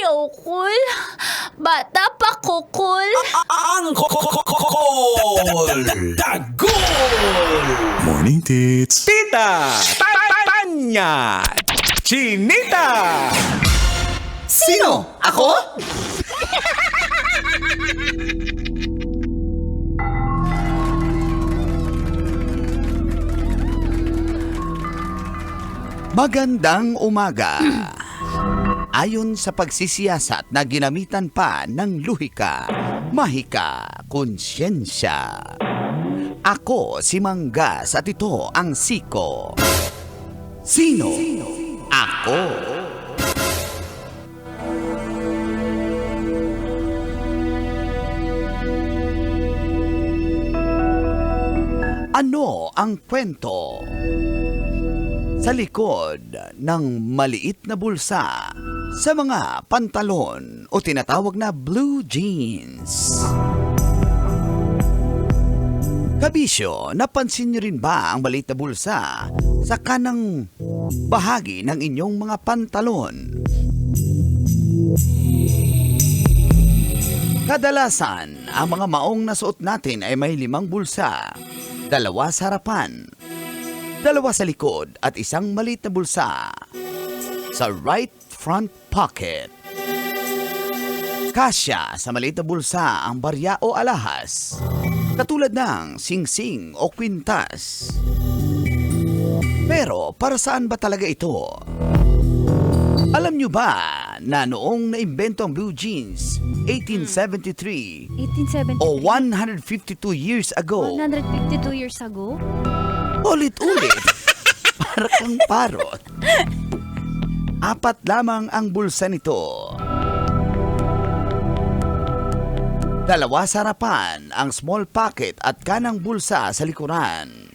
Ayokul. Bata pa kukul. Ang Dagol! Morning, Tits. Tita! Tanya! Chinita! Sino? Ako? Magandang umaga. Ayon sa pagsisiyasat na ginamitan pa ng luhika, mahika, konsyensya. Ako si Manggas at ito ang Siko. Sino? Ako. Ano ang kwento sa likod ng maliit na bulsa sa mga pantalon o tinatawag na blue jeans? Kabisyo, napansin niyo rin ba ang maliit na bulsa sa kanang bahagi ng inyong mga pantalon? Kadalasan, ang mga maong nasuot natin ay may 5 bulsa, 2 sa harapan, 2 sa likod at isang maliit na bulsa sa right front pocket. Kasya sa maliit na bulsa ang barya o alahas, katulad ng singsing o kwintas. Pero para saan ba talaga ito? Alam nyo ba na noong naimbento ang blue jeans 1873 1873. o 152 years ago, 152 years ago? ulit-ulit, para kang parot, 4 lamang ang bulsa nito. 2 sa harapan ang small pocket at kanang bulsa sa likuran.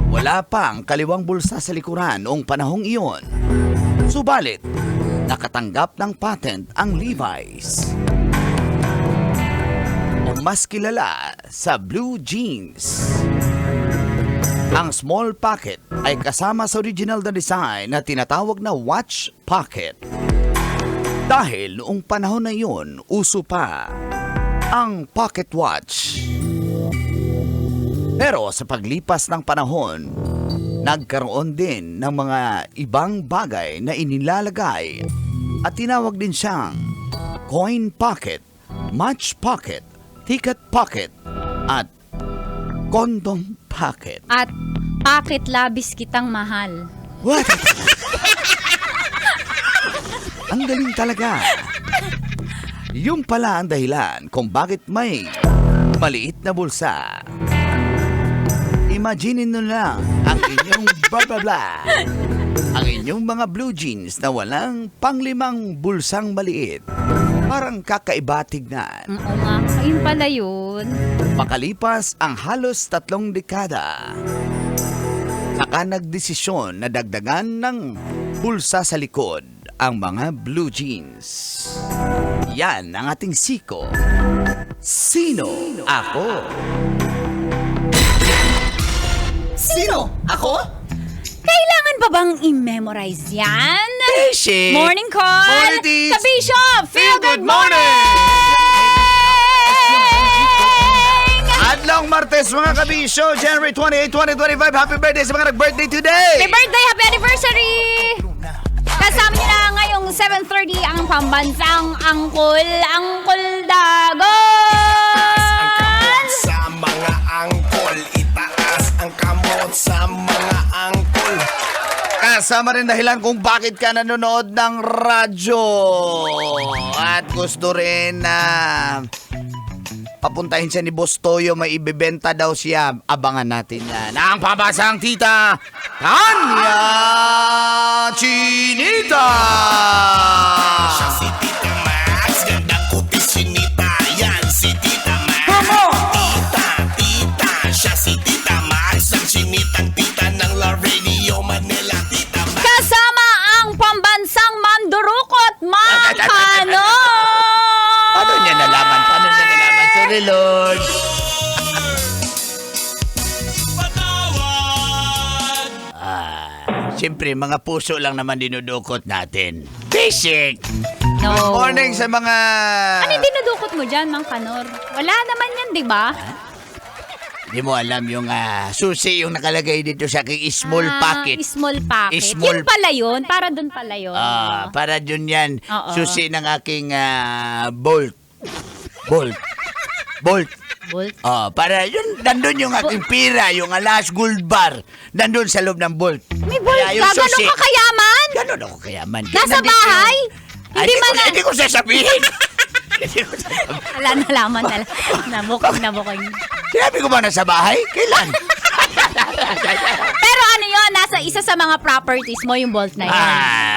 Wala pang kaliwang bulsa sa likuran noong panahong iyon. Subalit, nakatanggap ng patent ang Levi's, o mas kilala sa blue jeans. Ang small pocket ay kasama sa original na design na tinatawag na watch pocket. Dahil noong panahon na iyon, uso pa ang pocket watch. Pero sa paglipas ng panahon, nagkaroon din ng mga ibang bagay na inilalagay at tinawag din siyang coin pocket, match pocket, ticket pocket, at condom pocket. At bakit labis kitang mahal? What? Ang galing talaga. Yung pala ang dahilan kung bakit may maliit na bulsa. Imaginin nyo lang ang inyong blah blah blah. Ang inyong mga blue jeans na walang pang-5 bulsang maliit. Parang kakaiba tignan. Oo nga, ayun pala yun. Makalipas ang halos 3 dekada, saka nagdesisyon na dagdagan ng bulsa sa likod ang mga blue jeans. Yan ang ating Siko. Sino? Ako. Sino? Ako? Kailangan ba bang i-memorize yan? Beshi! Morning call! Morning, Deeds! Kabisyo! Feel good morning! morning! Adlong Martes mga kabisyo, January 28, 2025. Happy birthday sa mga nag-birthday today! Happy birthday! Happy anniversary! Kasama niyo na ngayong 7:30 ang pambansang Angkol Dagon! Sa mga angkol, itaas ang kamot sa mga angkol. Kasama rin dahilan kung bakit ka nanonood ng radyo at gusto rin na papuntahin siya ni Boss Toyo, may ibebenta daw siya. Abangan natin yan. Ang pabasang tita, Tanya Chinita! Siya si Tita Max, ganda ko ti Chinita. Yan si Tita Max. Tita, siya si Tita Max. Ang Chinitang tita ng La Radio Manila. Tita Max. Kasama ang pambansang Mandurukot, Makano! Paano niya nalaman? Sorry, Lord. Si siyempre, mga puso lang naman dinudukot natin. Basic! No. Good morning sa mga... Ano yung dinudukot mo dyan, Mang Kanor? Wala naman yan, di ba? Hindi mo alam yung susi yung nakalagay dito sa aking small pocket. Small pocket. Small- Yun pala yun. Para dun pala yun. Para dun yan. Oo. Susi ng aking bolt. Bolt. Bolt. Para yun, nandun yung aking pira, yung alas gold bar. Nandun sa loob ng bolt. May bolt Kaya yung ka? Ganun susi- ka kayaman? Ganon ako kayaman. Nasa Nandito bahay? Ay, Hindi man hindi ko sasabihin. Hindi ko sasabihin. Wala, nalaman na. Nabukong. Sinabi ko ba nasa bahay? Kailan? Pero ano yun, nasa isa sa mga properties mo yung bolt na yun.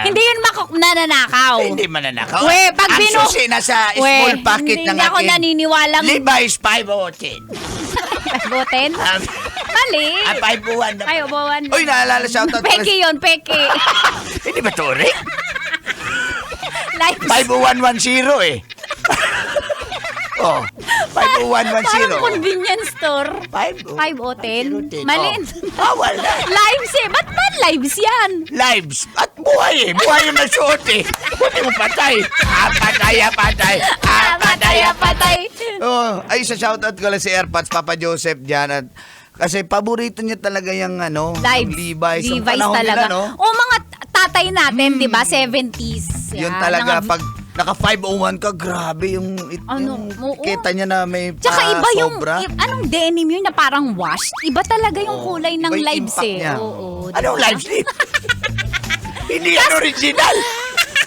Hindi yun nananakaw. Hindi mananakaw. We, pag ang binu- susi nasa We, small pocket ng hindi ako aking naniniwalang Levi's 510. boten. Mali. 501. Ay, ubawan. Uy, naalala, shoutout. Peke yun, peke. Hindi ba to, Rick? Live. 50110 eh. Oh, 5110. Parang convenience store. 510. 5 o 10. Mali. Bawal na. Lives eh. Ba't ba lives yan? Lives. At buhay eh. Buhay yung nasuot eh. Buti mo patay. Patay. Oh, ay, sa shoutout ko lang si Airpods, Papa Joseph dyan. At, kasi paborito niya talaga yung Lives. yung Levi's. Yung Levi's panahon talaga. nila, no? O mga tatay natin, di ba? 70s. Yun Yan. talaga, Mga- pag naka 501 ka, grabe yung, Ano, yung oo. kita niya na may Tsaka iba yung, sobra. anong denim yun na parang washed? Iba talaga yung kulay ng Iba yung lives impact eh. niya. Oo, Anong diba? live sleep? Hindi yan original.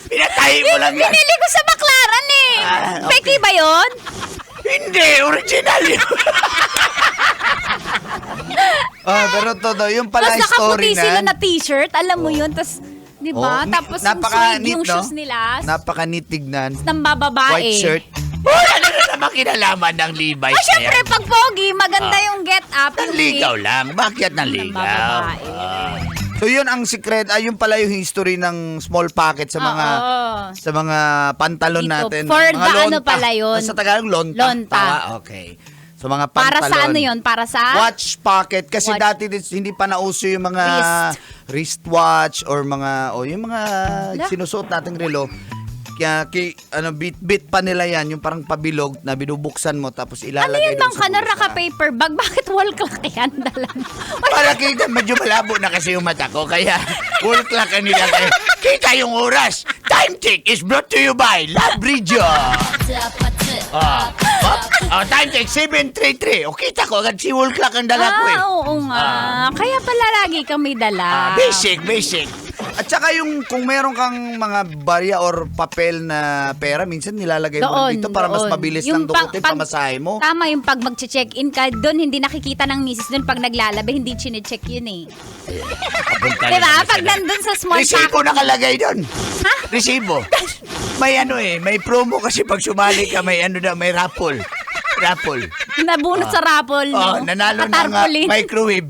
Pinatahi mo lang yan. Binili ko sa Baklaran eh. Okay. Peki ba yun? Hindi, original yun. Pero todo, yung pala Tapos story nakaputi sila na. na t-shirt, alam mo yun, tapos, di ba? Tapos yung suede yung shoes nila, Napaka-neat tignan. ng bababae. White shirt. Ano na naman kinalaman ng Levi's Ah, syempre, pag pogi, maganda yung get up. Yung Nanligaw fit lang. Bakit ng nanligaw? bababae. So yun ang secret, yun pala yung history ng small pocket sa mga Oo. sa mga pantalon Dito, natin. for Mga the ano pala yun? Sa Tagalog, lonta. Lonta. Okay. So mga Para pantalon. sa ano yun? Para sa? Watch pocket. Kasi Watch. dati hindi pa nauso yung mga wristwatch or mga, yung mga Wala. sinusuot nating relo. Kaya, bit pa nila yan, yung parang pabilog na binubuksan mo tapos Ano ilalagay yun, doon Mang sa Kanor, bulsa. naka-paper bag? Bakit wall clock yan? Dala mo. Para kita, medyo malabo na kasi yung mata ko, kaya full clock ka nila. Kita yung oras. Time Tick is brought to you by Labridge. Time Tick 7:33. Kita ko, agad si full clock ang dala ko eh. Oo nga. Kaya pala lagi kami dala. Basic. At saka yung kung meron kang mga barya or papel na pera, minsan nilalagay mo dito para mas mabilis lang dukutin pamasahe mo. Tama yung pag mag-check-in ka, doon hindi nakikita ng misis doon pag naglalaba, hindi chine-check yun eh. Diba? Pag nandun sa small Resibo packet. nakalagay doon. Ha? Resibo. May may promo kasi pag sumali ka, may raffle. Nabunot sa raffle, no? Nanalo ng Katarpaulin. microwave.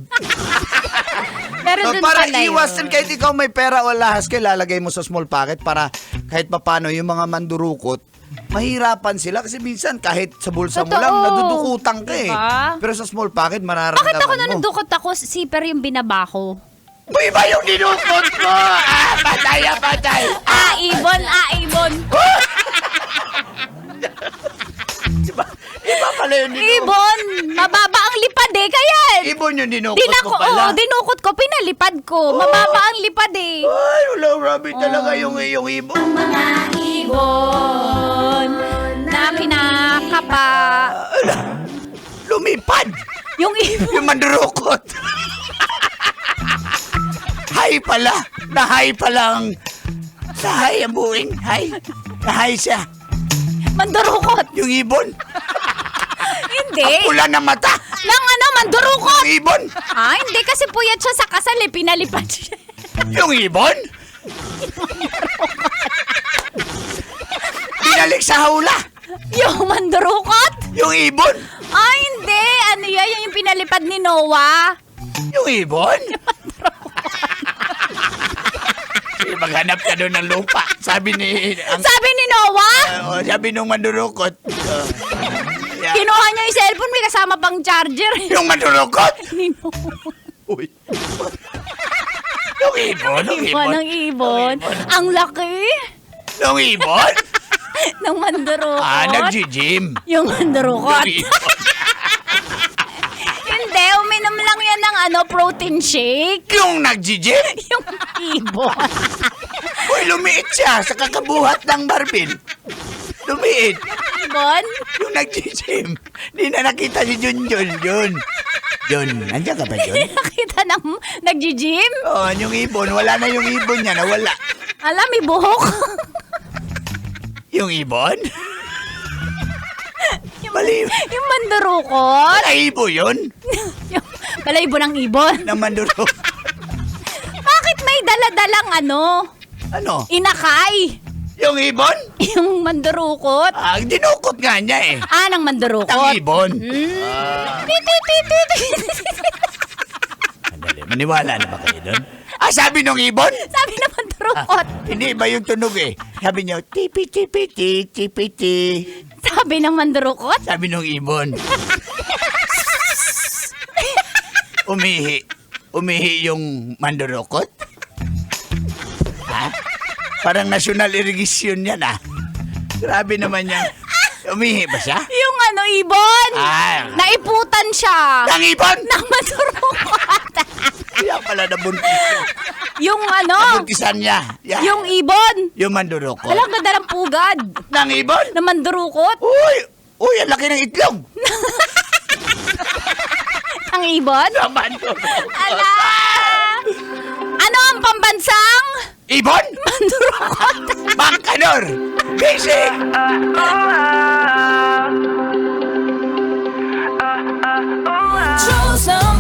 Pero So, doon para pala iwasan yun. kahit ikaw may pera o lahas ka, lalagay mo sa small pocket para kahit papano yung mga mandurukot, mahirapan sila kasi minsan kahit sa bulsa mo Totoo. lang, nadudukutan ka eh. Diba? Pero sa small pocket, mararamdaman Bakit ako mo. nanundukot ako, zipper yung binaba ko? Iba yung dinukot mo! Patay! Ibon! Iba pala yung dinukot. Ibon! Mababa ang lipad eh, kaya Ibon yung dinukot mo pala. dinukot ko, pinalipad ko. Mababa ang lipad eh. Ay, wala, grabe talaga yung ibon. Mga ibon na kinakapa. Lumipad! Yung ibon. Yung mandurukot. Hay pala. Nahay palang. Nahay ang buing. Hay. Nahay siya. Mandurukot. Yung ibon. Hindi. Pula ng mata. Nang mandurukot. Yung ibon. Hindi kasi puyat siya sa kasal eh. Pinalipad siya. Yung ibon. Binalik sa hawla. Yung mandurukot. Yung ibon. Hindi. Ano yan? Yan yung pinalipad ni Noah. Yung ibon. Sige, maghanap ka doon ng lupa. Sabi ni Noah? sabi nung mandurukot. Yeah. Kinuha niya yung cellphone. May kasama pang charger. Yung mandurukot. Ni Noah. Uy. Nung ibon? Ng ibon. Ang laki Nung ibon? ng mandurukot. Nag-gym. Yung mandurukot. Nung ibon. Hindi, uminom lang yan ng protein shake. Yung nag-gym? Yung ibon. Uy, lumiit siya sa kakabuhat ng Barbin. Lumiit. Ibon? Yung nag-gym. Di na nakita si Junjun. Jun, nandiyan ka ba, Jun? Nakita ng nag-gym? Oh, yung ibon. Wala na yung ibon niya. Nawala. Alam, may buhok. Yung ibon? Mali. Yung mandurukot. Malaibo yun? Yung balayibo ng ibon. Ng manduro. Bakit may daladalang Ano? inakay? Yung ibon? Yung mandurukot. Dinukot nga niya eh. Ng mandurukot. Ang ibon. Andali, maniwala na ba kayo doon? Sabi nung ibon? Sabi na mandurukot. Hindi ba yung tunog eh? Sabi niya, tipi-tipi-ti, tipi-ti. Sabi ng mandurukot. Sabi nung ibon. Umihi yung mandurukot? Parang national irrigation yan Grabe naman yan. Umihi ba siya? Yung ibon. Naiputan siya. Nang ibon? Ng mandurukot. Kaya pala nabuntis. Yung Nabuntisan niya. Yeah. yung ibon. Yung mandurukot. Alam, ganda ng pugad. Nang ibon? Na mandurukot. Uy, ang laki ng itlog. Ang ibon. Ang mandurukot. Ala! Ano ang pambansang? Ibon? Mandurukot. Bangkanor. Basic. Chosen